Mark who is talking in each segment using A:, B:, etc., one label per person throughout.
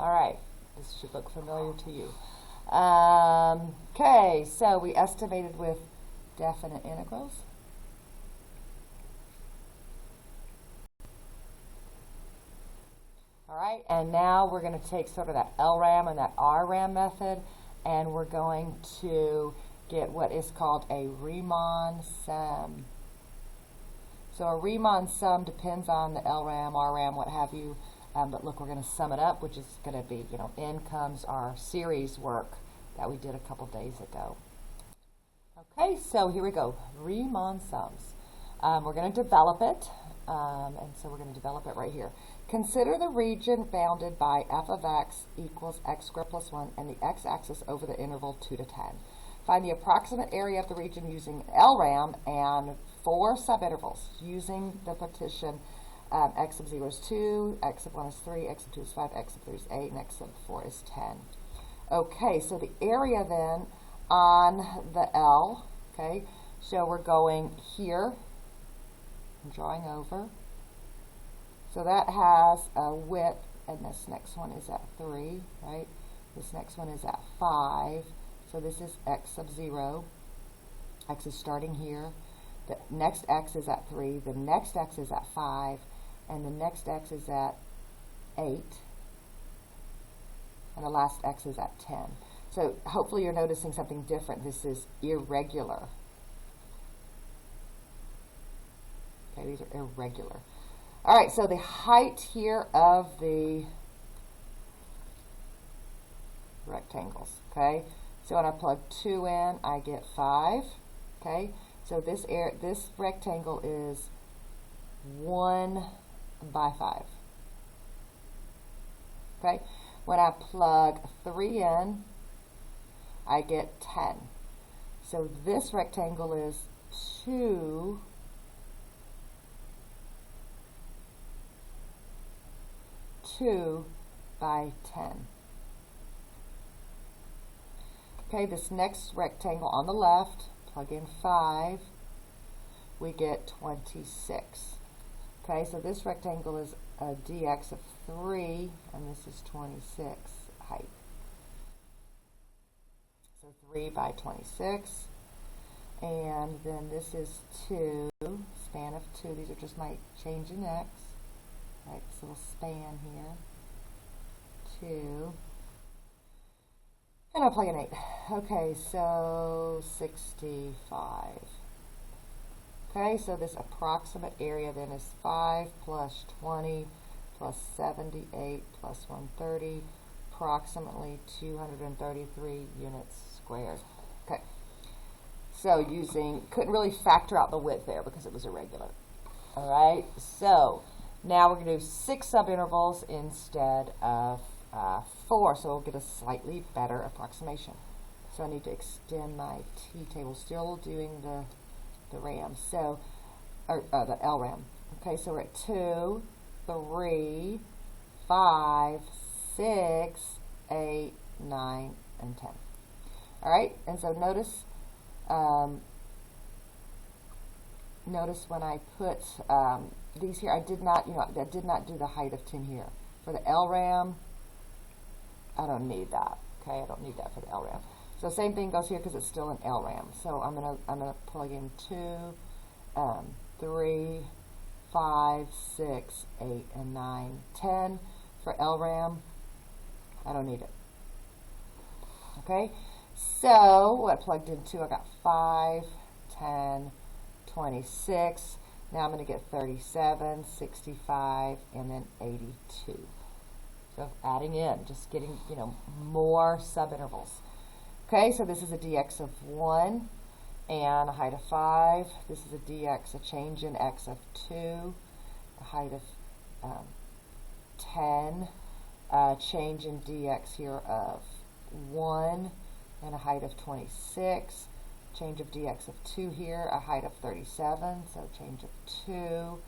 A: All right, this should look familiar to you. Okay, so we estimated with definite integrals. All right, and now we're going to take sort of that LRAM and that RRAM method, and we're going to get what is called a Riemann sum. So a Riemann sum depends on the LRAM, RRAM, what have you, but look, we're going to sum it up, which is going to be, in comes our series work that we did a couple days ago. Okay, so here we go, Riemann sums. We're going to develop it, and so we're going to develop it right here. Consider the region bounded by f of x equals x squared plus 1 and the x-axis over the interval 2 to 10. Find the approximate area of the region using LRAM and 4 subintervals using the partition x sub 0 is 2, x sub 1 is 3, x sub 2 is 5, x sub 3 is 8, and x sub 4 is 10. Okay, so the area then on the L, okay, so we're going here, I'm drawing over. So that has a width, and this next one is at 3, right? This next one is at 5. So this is x sub 0. X is starting here. The next x is at 3. The next x is at 5. And the next x is at 8. And the last x is at 10. So hopefully you're noticing something different. This is irregular. Okay, these are irregular. All right, so the height here of the rectangles, okay? So when I plug 2 in, I get 5, okay? So this rectangle is 1 by 5, okay? When I plug 3 in, I get 10. So this rectangle is 2 by 10. Okay, this next rectangle on the left, plug in 5, we get 26. Okay, so this rectangle is a dx of 3, and this is 26 height. So 3 by 26. And then this is 2, span of 2. These are just my change in x. Right, this little span here, 2, and I'll plug in 8. Okay, so 65. Okay, so this approximate area then is 5 plus 20 plus 78 plus 130, approximately 233 units squared. Okay, so couldn't really factor out the width there because it was irregular. All right, so now we're going to do 6 subintervals instead of 4, so we'll get a slightly better approximation. So I need to extend my t-table, still doing the RAM, so, or the LRAM. Okay, so we're at 2, 3, 5, 6, 8, 9, and 10. All right, and so notice when I put these here, I did not do the height of 10 here. For the LRAM, I don't need that. Okay, I don't need that for the LRAM. So same thing goes here because it's still an LRAM. So I'm gonna plug in 2, 3, 5, 6, 8, and 9, 10. For LRAM, I don't need it. Okay, so what I plugged in 2, I got 5, 10, 26. Now I'm going to get 37, 65, and then 82. So adding in, just getting, more subintervals. Okay, so this is a dx of 1 and a height of 5. This is a dx, a change in x of 2, a height of 10, change in dx here of 1 and a height of 26. Change of dx of 2 here, a height of 37, so change of 2,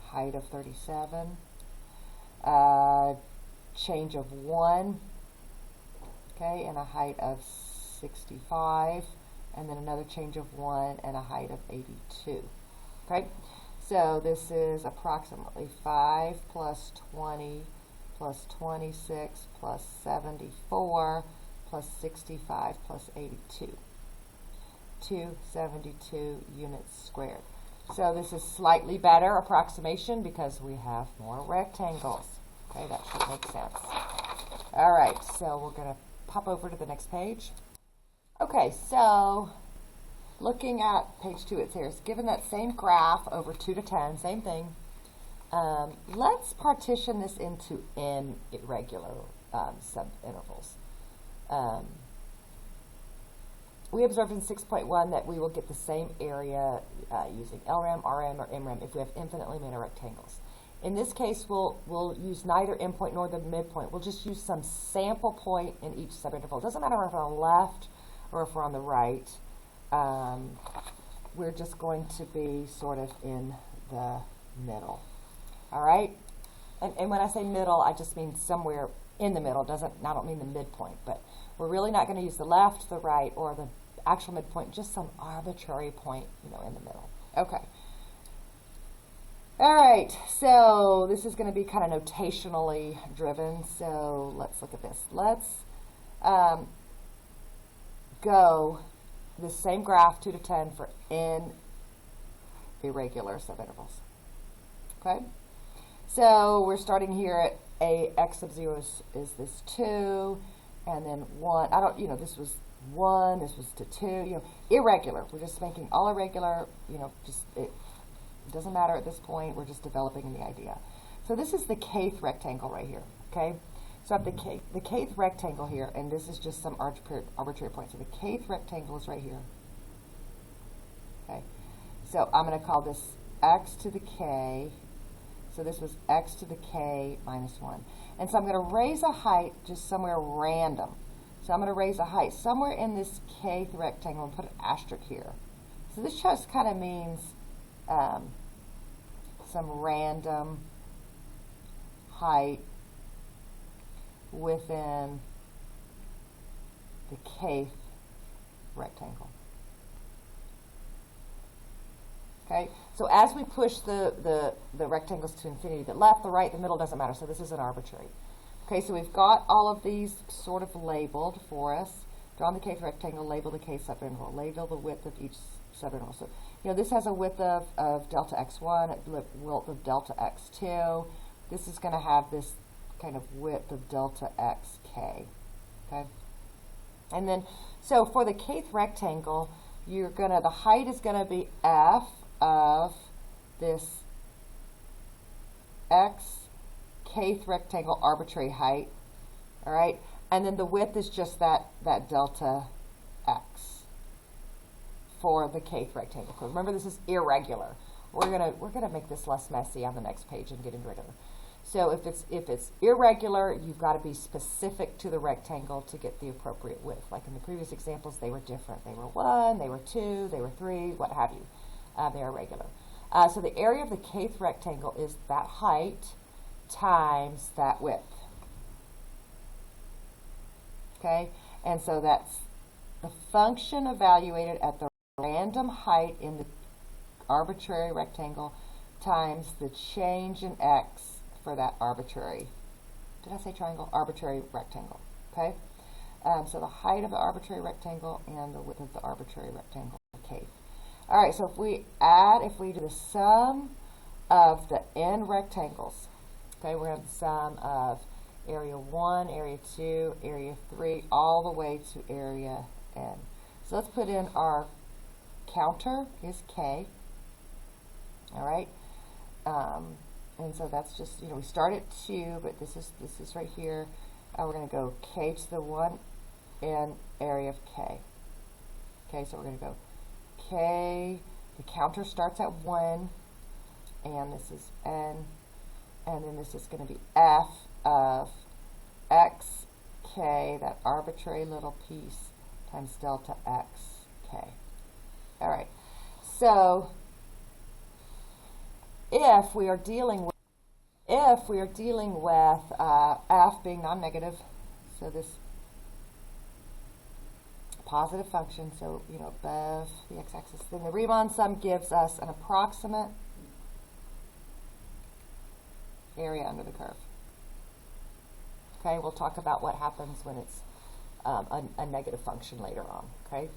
A: height of 37. Change of 1, okay, and a height of 65, and then another change of 1 and a height of 82. Okay, so this is approximately 5 plus 20 plus 26 plus 74 plus 65 plus 82. 272 units squared. So this is slightly better approximation because we have more rectangles. Okay, that should make sense. All right, so we're going to pop over to the next page. Okay, so looking at page 2, it says, given that same graph over 2 to 10, same thing, let's partition this into n irregular subintervals. We observed in 6.1 that we will get the same area using LRAM, RM, or MRAM if we have infinitely many rectangles. In this case, we'll use neither endpoint nor the midpoint. We'll just use some sample point in each subinterval. It doesn't matter if we're on the left or if we're on the right. We're just going to be sort of in the middle. All right? And when I say middle, I just mean somewhere in the middle. I don't mean the midpoint, but we're really not going to use the left, the right, or the actual midpoint, just some arbitrary point, in the middle. Okay. All right, so this is going to be kind of notationally driven, so let's look at this. Let's go the same graph, 2 to 10, for n irregular subintervals. Okay? So we're starting here at x sub 0 is this 2, and then 1. This was 1, this was to 2. Irregular. We're just making all irregular. It doesn't matter at this point. We're just developing the idea. So this is the kth rectangle right here. Okay. So I have the kth rectangle here, and this is just some arbitrary point. So the kth rectangle is right here. Okay. So I'm going to call this x to the k. So this was x to the k minus 1. And so I'm going to raise a height just somewhere random. So I'm going to raise a height somewhere in this kth rectangle and put an asterisk here. So this just kind of means some random height within the kth rectangle. Okay, so as we push the rectangles to infinity, the left, the right, the middle doesn't matter, so this is an arbitrary. Okay, so we've got all of these sort of labeled for us. Draw the kth rectangle, label the kth subinterval, label the width of each subinterval. So, this has a width of delta x1, a width of delta x2. This is going to have this kind of width of delta xk. Okay, and then, so for the kth rectangle, the height is going to be f of this x kth rectangle arbitrary height, all right, and then the width is just that delta x for the kth rectangle. Because remember, this is irregular. We're gonna make this less messy on the next page and get into regular. So if it's irregular, you've got to be specific to the rectangle to get the appropriate width. Like in the previous examples, they were different. They were 1, they were 2, they were 3, what have you. They are regular. So the area of the kth rectangle is that height times that width. Okay, and so that's the function evaluated at the random height in the arbitrary rectangle times the change in x for that arbitrary, did I say triangle? Arbitrary rectangle. Okay, so the height of the arbitrary rectangle and the width of the arbitrary rectangle. Okay. All right, so if we do the sum of the n rectangles, okay, we're going to have the sum of area 1, area 2, area 3, all the way to area n. So let's put in our counter is k, all right, and so that's just, we start at 2, but this is right here. We're going to go k to the 1 n area of k. Okay, so we're going to go k, the counter starts at 1, and this is n, and then this is going to be f of x k, that arbitrary little piece, times delta x k. All right, so if we are dealing with f being non-negative, so this positive function, so above the x-axis, then the Riemann sum gives us an approximate area under the curve. Okay, we'll talk about what happens when it's a negative function later on. Okay,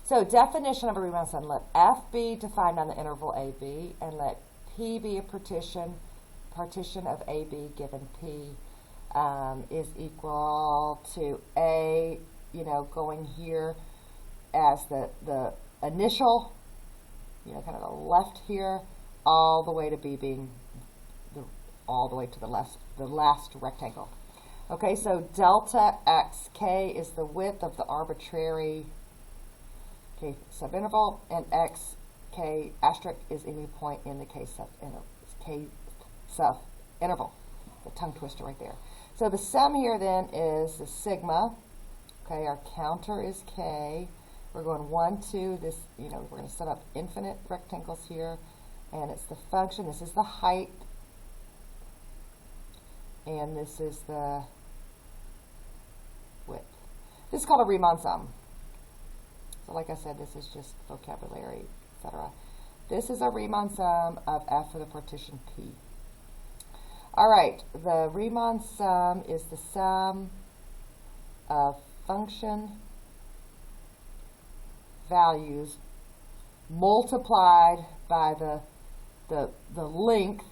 A: so definition of a Riemann sum: let f be defined on the interval AB, and let P be a partition of AB given P is equal to A, going here as the initial, kind of the left here, all the way to B being all the way to the last rectangle. Okay, so delta xk is the width of the arbitrary k subinterval, and xk asterisk is any point in the k subinterval. The tongue twister right there. So the sum here then is the sigma. Okay, our counter is k. We're going 1, 2. This, we're going to set up infinite rectangles here, and it's the function. This is the height, and this is the width. This is called a Riemann sum. So like I said, this is just vocabulary, etc. This is a Riemann sum of f for the partition P. All right, the Riemann sum is the sum of function values multiplied by the length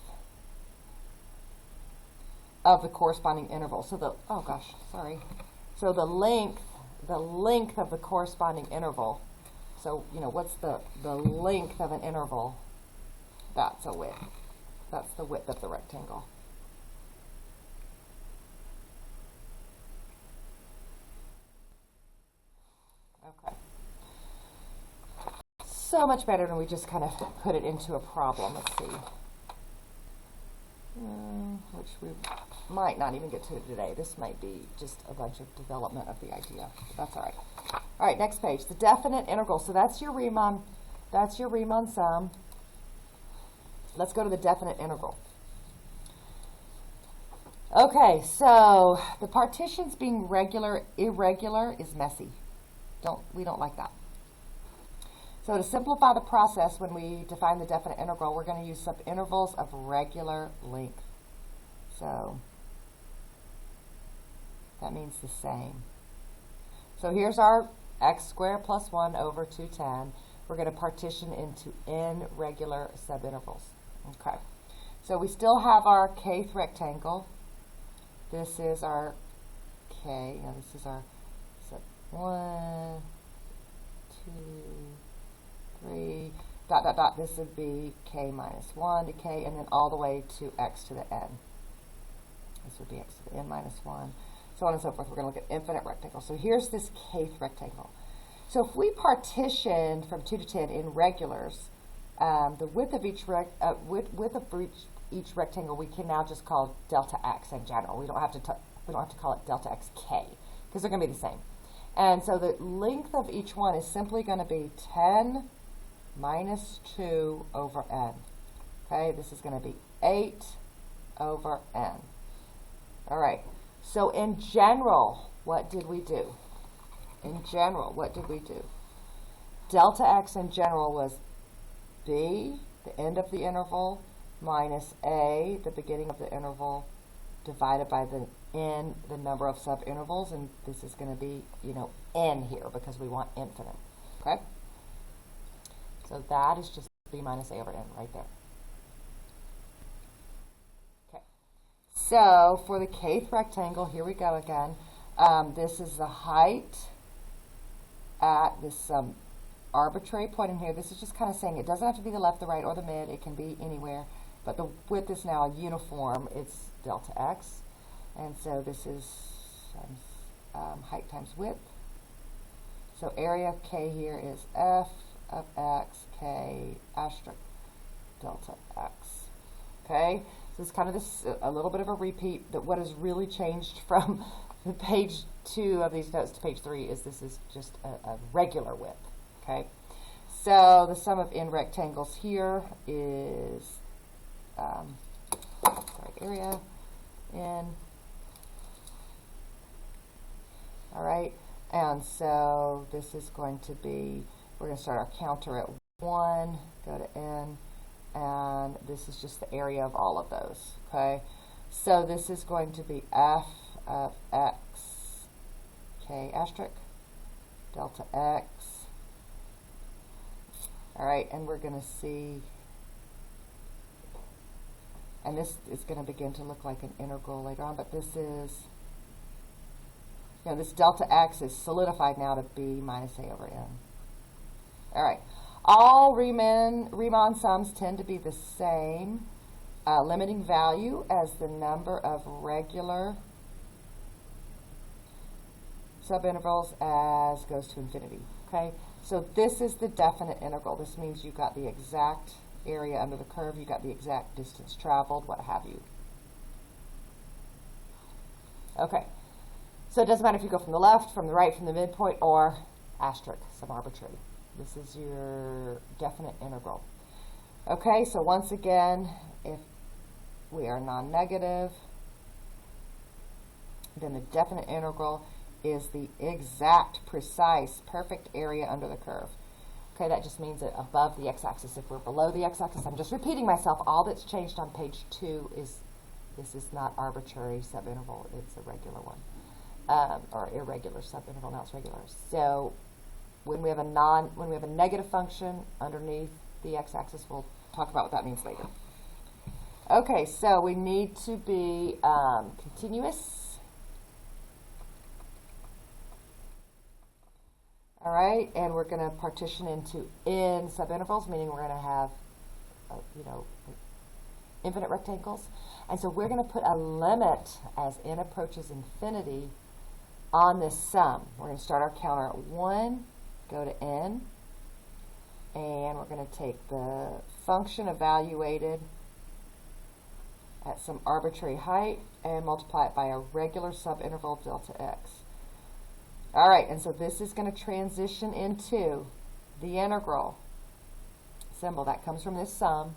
A: of the corresponding interval. So So the length of the corresponding interval. So, what's the length of an interval? That's a width. That's the width of the rectangle. Okay. So much better when we just kind of put it into a problem. Let's see. Which we might not even get to today. This might be just a bunch of development of the idea. That's all right. All right, next page. The definite integral. So that's your Riemann sum. Let's go to the definite integral. Okay, so the partitions being irregular is messy. We don't like that. So to simplify the process, when we define the definite integral, we're going to use subintervals of regular length. So that means the same. So here's our x squared plus 1 over 210. We're going to partition into n regular subintervals. Okay. So we still have our kth rectangle. This is our k. Now this is our 1, 2, 3, ... This would be k minus 1 to k, and then all the way to x to the n. This would be x to the n minus 1, so on and so forth. We're going to look at infinite rectangles. So here's this kth rectangle. So if we partitioned from 2 to 10 in regulars, the width of each rectangle we can now just call delta x in general. We don't have to call it delta x k, because they're going to be the same. And so the length of each one is simply going to be 10 minus 2 over n. Okay, this is going to be 8 over n. All right, so in general, what did we do? Delta x in general was b, the end of the interval, minus a, the beginning of the interval, divided by the n, the number of subintervals, and this is going to be, n here because we want infinite. Okay? So that is just b minus a over n right there. Okay. So for the kth rectangle, here we go again. This is the height at this arbitrary point in here. This is just kind of saying it doesn't have to be the left, the right, or the mid. It can be anywhere. But the width is now uniform. It's delta x. And so this is height times width. So area of k here is f of x, k asterisk delta x. Okay? So it's kind of a little bit of a repeat, that what has really changed from the page 2 of these notes to page 3 is this is just a regular width. Okay? So the sum of n rectangles here is area n. All right, and so this is going to be, we're going to start our counter at 1, go to n, and this is just the area of all of those. Okay, so this is going to be f of x, k asterisk, delta x. All right, and we're going to see, and this is going to begin to look like an integral later on, but this is, this delta x is solidified now to be minus a over n. All right, all Riemann sums tend to be the same limiting value as the number of regular subintervals as goes to infinity. Okay, so this is the definite integral. This means you got the exact area under the curve, you got the exact distance traveled, what have you. Okay, so it doesn't matter if you go from the left, from the right, from the midpoint, or asterisk, some arbitrary. This is your definite integral. Okay, so once again, if we are non-negative, then the definite integral is the exact, precise, perfect area under the curve. Okay, that just means that above the x-axis. If we're below the x-axis, I'm just repeating myself, all that's changed on page 2 is this is not arbitrary subinterval, it's a regular one. Or irregular subinterval, now it's regular. So when we have a negative function underneath the x-axis, we'll talk about what that means later. Okay, so we need to be continuous. All right, and we're going to partition into n subintervals, meaning we're going to have, infinite rectangles. And so we're going to put a limit as n approaches infinity on this sum. We're going to start our counter at 1, go to n, and we're going to take the function evaluated at some arbitrary height and multiply it by a regular subinterval delta x. All right, and so this is going to transition into the integral symbol that comes from this sum,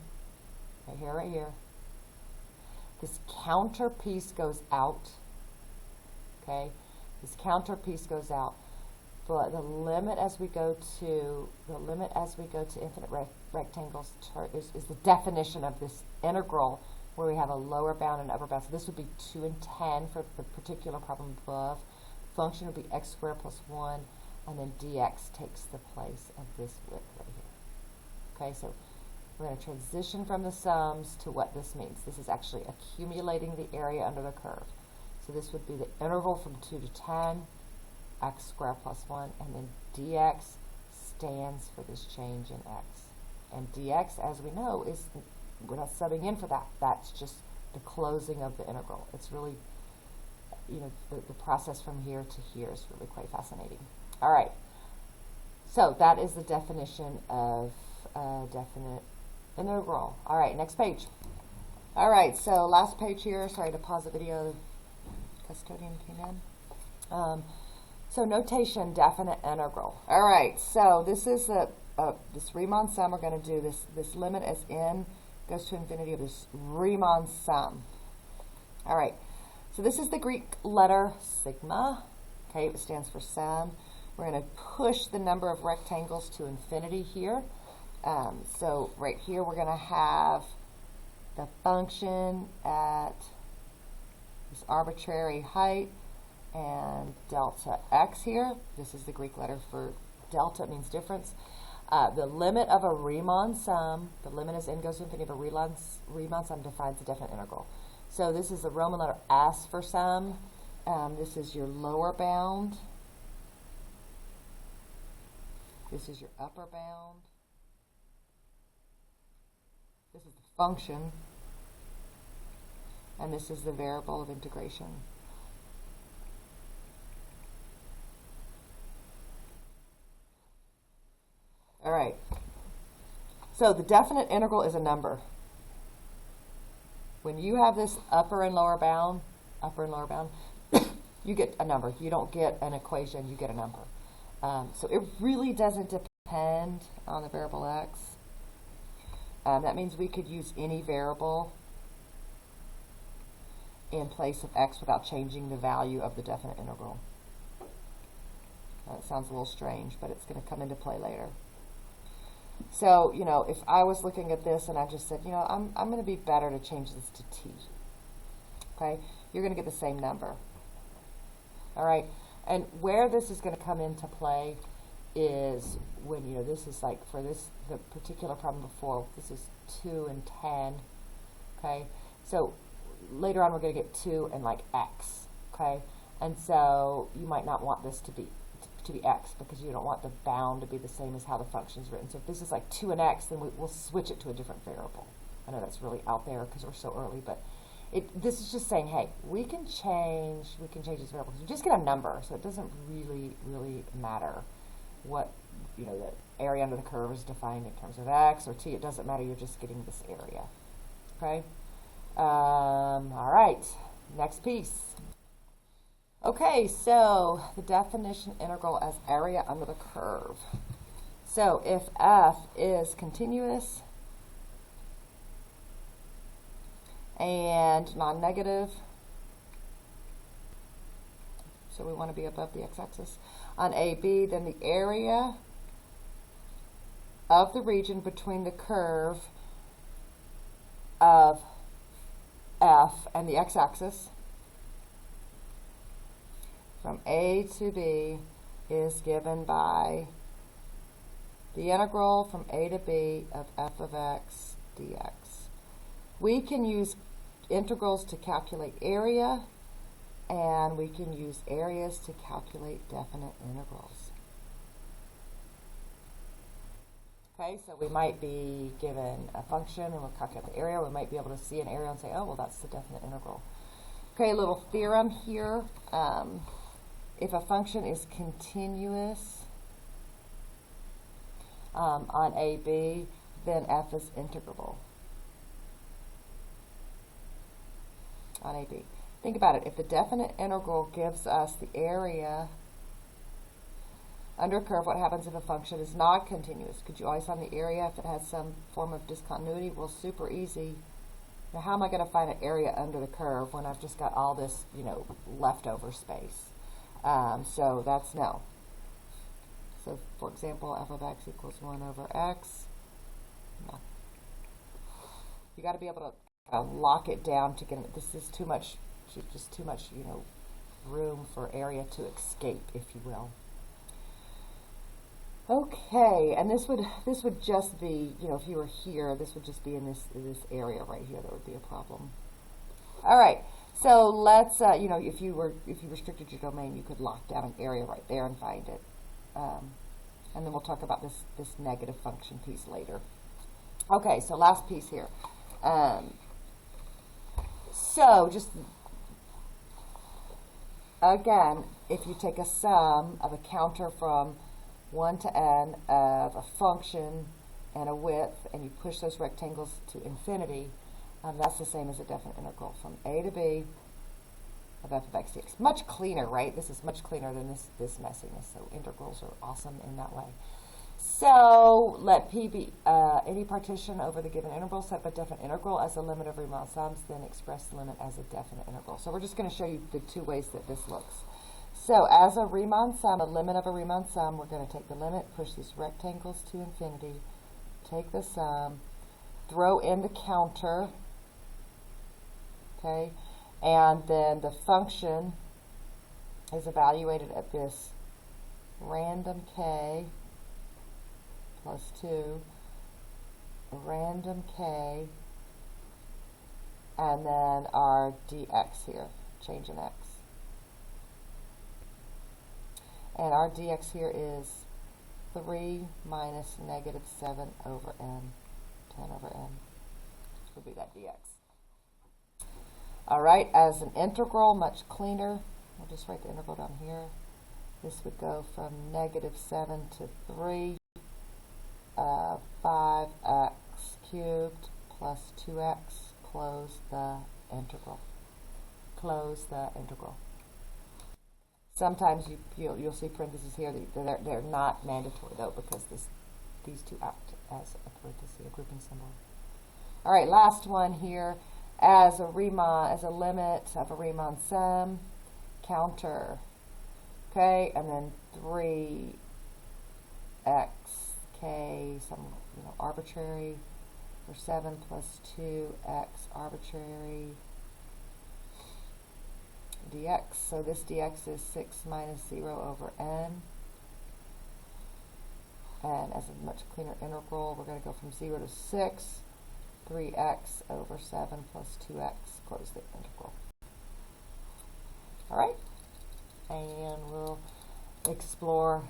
A: right here. This counter piece goes out, okay? This counter piece goes out. But the limit as we go to infinite rectangles is the definition of this integral, where we have a lower bound and upper bound. So this would be 2 and 10 for the particular problem above. Function would be x squared plus 1, and then dx takes the place of this width right here. Okay, so we're going to transition from the sums to what this means. This is actually accumulating the area under the curve. So this would be the interval from 2 to 10, x squared plus 1, and then dx stands for this change in x. And dx, as we know, we're not subbing in for that. That's just the closing of the integral. It's really, the process from here to here is really quite fascinating. All right, so that is the definition of definite integral. All right, next page. All right, so last page here. Sorry to pause the video. The custodian came in. So notation, definite integral. All right, so this is this Riemann sum. We're going to do this limit as n goes to infinity of this Riemann sum. All right. So this is the Greek letter sigma. Okay, it stands for sum. We're going to push the number of rectangles to infinity here. So right here we're going to have the function at this arbitrary height and delta x here. This is the Greek letter for delta. It means difference. The limit of a Riemann sum, the limit as n goes to infinity of a Riemann sum defines the definite integral. So this is the Roman letter S for sum. This is your lower bound. This is your upper bound. This is the function. And this is the variable of integration. All right. So the definite integral is a number. When you have this upper and lower bound, you get a number. You don't get an equation, you get a number. So it really doesn't depend on the variable x. That means we could use any variable in place of x without changing the value of the definite integral. It sounds a little strange, but it's going to come into play later. So, if I was looking at this and I just said, I'm going to be better to change this to t, okay, you're going to get the same number. All right, and where this is going to come into play is when, you know, this is like for this, the particular problem before, this is 2 and 10, okay? So later on we're going to get 2 and like x, okay? And so you might not want this to be x because you don't want the bound to be the same as how the function is written. So if this is like 2 and x, then we'll switch it to a different variable. I know that's really out there because we're so early, but this is just saying, hey, we can change this variable because we just get a number, so it doesn't really matter what, you know, the area under the curve is defined in terms of x or t. It doesn't matter. You're just getting this area. Okay. All right. Next piece. Okay, so the definition integral as area under the curve. So if f is continuous and non-negative, so we want to be above the x-axis, on AB, then the area of the region between the curve of f and the x-axis from A to B is given by the integral from A to B of f of x dx. We can use integrals to calculate area, and we can use areas to calculate definite integrals. Okay, so we might be given a function and we'll calculate the area. We might be able to see an area and say, oh, well, that's the definite integral. Okay, a little theorem here. If a function is continuous on AB, then f is integrable on AB. Think about it. If the definite integral gives us the area under a curve, what happens if a function is not continuous? Could you always find the area if it has some form of discontinuity? Well, super easy. Now, how am I going to find an area under the curve when I've just got all this, you know, leftover space? So that's no. So, for example, f of x equals 1 over x. No. You got to be able to lock it down to get it. This is too much, just too much, you know, room for area to escape, if you will. Okay, and this would just be, you know, if you were here, this would just be in this area right here. That would be a problem. All right. So let's, you know, if you restricted your domain, you could lock down an area right there and find it. And then we'll talk about this negative function piece later. Okay, so last piece here. So just, again, if you take a sum of a counter from 1 to n of a function and a width, and you push those rectangles to infinity, that's the same as a definite integral from A to B of f of x dx. Much cleaner, right? This is much cleaner than this messiness. So integrals are awesome in that way. So let P be any partition over the given interval set by definite integral as a limit of Riemann sums, then express the limit as a definite integral. So we're just going to show you the two ways that this looks. So as a Riemann sum, a limit of a Riemann sum, we're going to take the limit, push these rectangles to infinity, take the sum, throw in the counter, okay, and then the function is evaluated at this random k plus 2, random k, and then our dx here, change in x. And our dx here is 3 minus negative 7 over n, 10 over n, would be that dx. All right, as an integral, much cleaner. We'll just write the integral down here. This would go from negative 7 to 3, 5x cubed plus 2x, close the integral. Close the integral. Sometimes you'll see parentheses here. They're not mandatory, though, because these two act as a parenthesis, a grouping symbol. All right, last one here. As a limit of a Riemann sum, counter, okay, and then 3x k, some arbitrary, or 7 plus 2x arbitrary, dx. So this dx is 6 minus 0 over n. And as a much cleaner integral, we're going to go from 0 to 6, 3x over 7 plus 2x, close the integral. All right, and we'll explore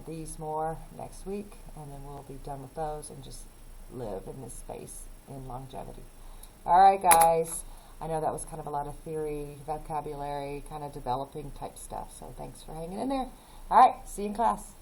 A: these more next week, and then we'll be done with those and just live in this space in longevity. All right, guys. I know that was kind of a lot of theory, vocabulary, kind of developing type stuff, so thanks for hanging in there. All right, see you in class.